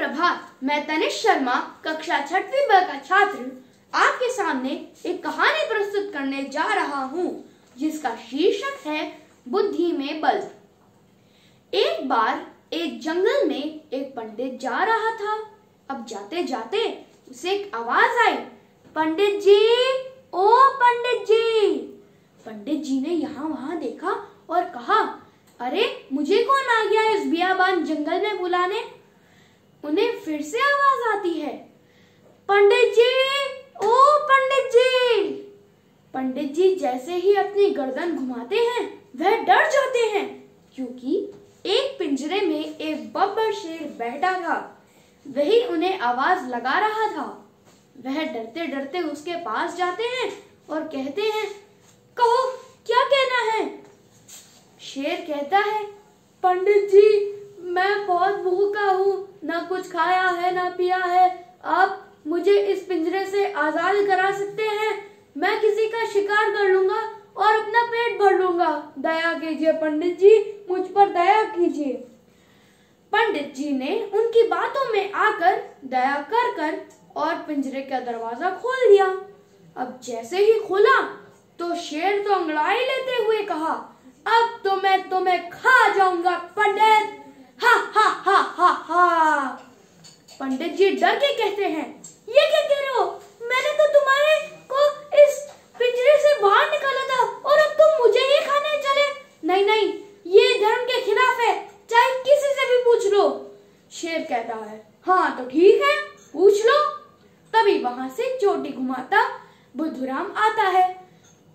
सुप्रभात। मैं तनिष शर्मा, कक्षा 6वीं ब का छात्र, आपके सामने एक कहानी प्रस्तुत करने जा रहा हूँ, जिसका शीर्षक है बुद्धि में बल। एक बार एक जंगल में एक पंडित जा रहा था। अब जाते जाते उसे एक आवाज आई, पंडित जी, ओ पंडित जी। पंडित जी ने यहाँ वहां देखा और कहा, अरे मुझे कौन आ गया इस बियाबान जंगल में बुलाने। उन्हें फिर से आवाज आती है, पंडित जी, ओ पंडित जी। पंडित जी जैसे ही अपनी गर्दन घुमाते हैं वह डर जाते हैं, क्योंकि एक पिंजरे में एक बब्बर शेर बैठा था। वही उन्हें आवाज लगा रहा था। वह डरते डरते उसके पास जाते हैं और कहते हैं, कहो क्या कहना है। शेर कहता है, पंडित जी, मैं बहुत भूखा हूँ, ना कुछ खाया है ना पिया है। आप मुझे इस पिंजरे से आजाद करा सकते हैं। मैं किसी का शिकार कर लूंगा और अपना पेट भर लूंगा। दया कीजिए पंडित जी, मुझ पर दया कीजिए। पंडित जी ने उनकी बातों में आकर दया कर और पिंजरे का दरवाजा खोल दिया। अब जैसे ही खोला तो शेर तो अंगड़ाई लेते हुए कहा, अब तो मैं तुम्हें खा जाऊंगा पंडित। हा हा हा हा हा। पंडित जी डर के कहते हैं, ये क्या कह रहे हो? मैंने तो तुम्हारे को इस पिंजरे से बाहर निकाला था और अब तुम मुझे ही खाने चले। नहीं नहीं, ये धर्म के खिलाफ है, चाहे किसी से भी पूछ लो। शेर कहता है, हाँ तो ठीक है, पूछ लो। तभी वहां से चोटी घुमाता बुद्धूराम आता है।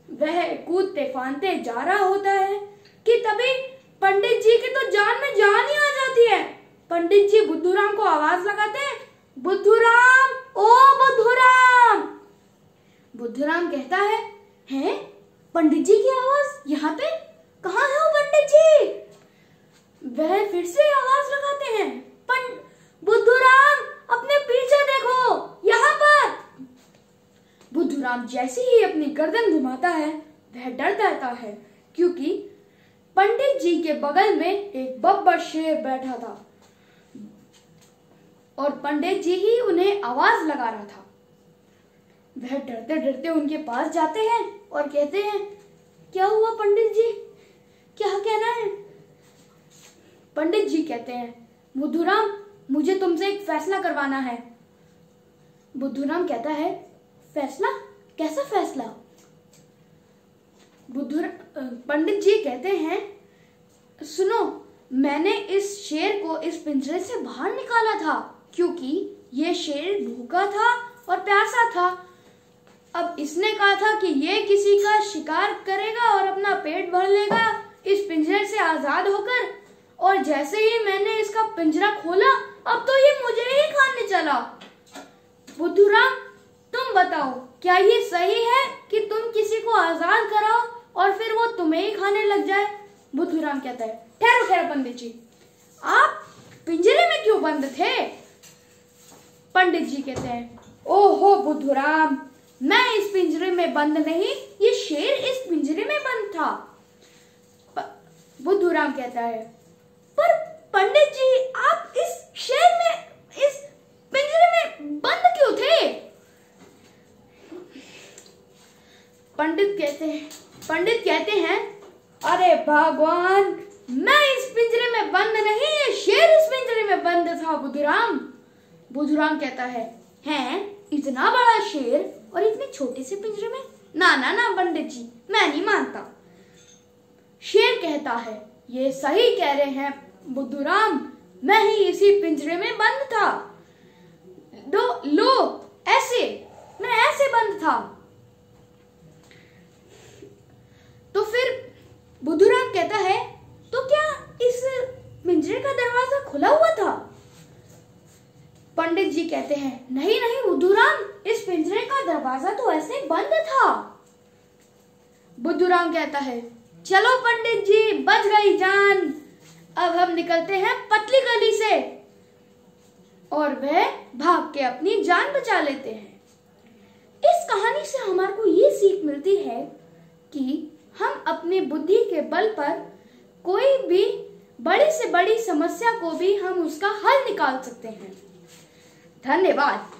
वह कूदते फांदते जा रहा होता है कि तभी पंडित जी की तो जान में जान ही आ जाती है। पंडित जी बुद्धूराम को आवाज लगाते हैं, बुद्धूराम, ओ बुद्धूराम। बुद्धूराम कहता है, हैं? पंडित जी की आवाज यहाँ पे? कहाँ है वो पंडित जी? वह फिर से आवाज लगाते हैं, बुद्धूराम, अपने पीछे देखो, यहाँ पर। बुद्धूराम जैसे ही अपनी गर्दन घुमाता है वह डर जाता है, क्योंकि पंडित जी के बगल में एक बब्बर शेर बैठा था और पंडित जी ही उन्हें आवाज लगा रहा था। वह डरते डरते उनके पास जाते हैं और कहते हैं, क्या हुआ पंडित जी, क्या कहना है? पंडित जी कहते हैं, बुद्धूराम, मुझे तुमसे एक फैसला करवाना है। बुद्धूराम कहता है, फैसला? कैसा फैसला? पंडित जी कहते हैं, सुनो, मैंने इस शेर को इस पिंजरे से बाहर निकाला था, क्योंकि ये शेर भूखा था और प्यासा था। अब इसने कहा था कि ये किसी का शिकार करेगा और अपना पेट भर लेगा इस पिंजरे से आजाद होकर, और जैसे ही मैंने इसका पिंजरा खोला अब तो ये मुझे ही खाने चला। बुद्धूराम, तुम बताओ, क्या ये सही है कि तुम किसी को आजाद कराओ और फिर वो तुम्हें ही खाने लग जाए? बुद्धूराम कहता है, ठहरो पंडित जी, आप पिंजरे में क्यों बंद थे? पंडित जी कहते हैं, ओहो बुद्धूराम, मैं इस पिंजरे में बंद नहीं, ये शेर इस पिंजरे में बंद था। बुद्धूराम कहता है, पर पंडित जी, आप इस शेर में, इस पिंजरे में बंद क्यों थे? पंडित कहते हैं, अरे भगवान, मैं इस पिंजरे में बंद नहीं, ये शेर इस पिंजरे में बंद था बुद्धूराम। बुद्धूराम कहता है, हैं? इतना बड़ा शेर और इतने छोटे से पिंजरे में? ना ना ना पंडित जी, मैं नहीं मानता। शेर कहता है, ये सही कह रहे हैं बुद्धूराम, मैं ही इसी पिंजरे में बंद था। लो ऐसे, मैं ऐसे बंद था। तो फिर बुद्धूराम कहता है, तो क्या इस पिंजरे का दरवाजा खुला हुआ था? पंडित जी कहते हैं, नहीं नहीं बुद्धूराम, इस पिंजरे का दरवाजा तो ऐसे बंद था। बुद्धूराम कहता है, चलो पंडित जी, बच गई जान। अब हम निकलते हैं पतली गली से। और वह भाग के अपनी जान बचा लेते हैं। इस कहानी से हमारे को ये सीख मिलती है कि हम अपनी बुद्धि के बल पर कोई भी बड़ी से बड़ी समस्या को भी हम उसका हल निकाल सकते हैं। धन्यवाद।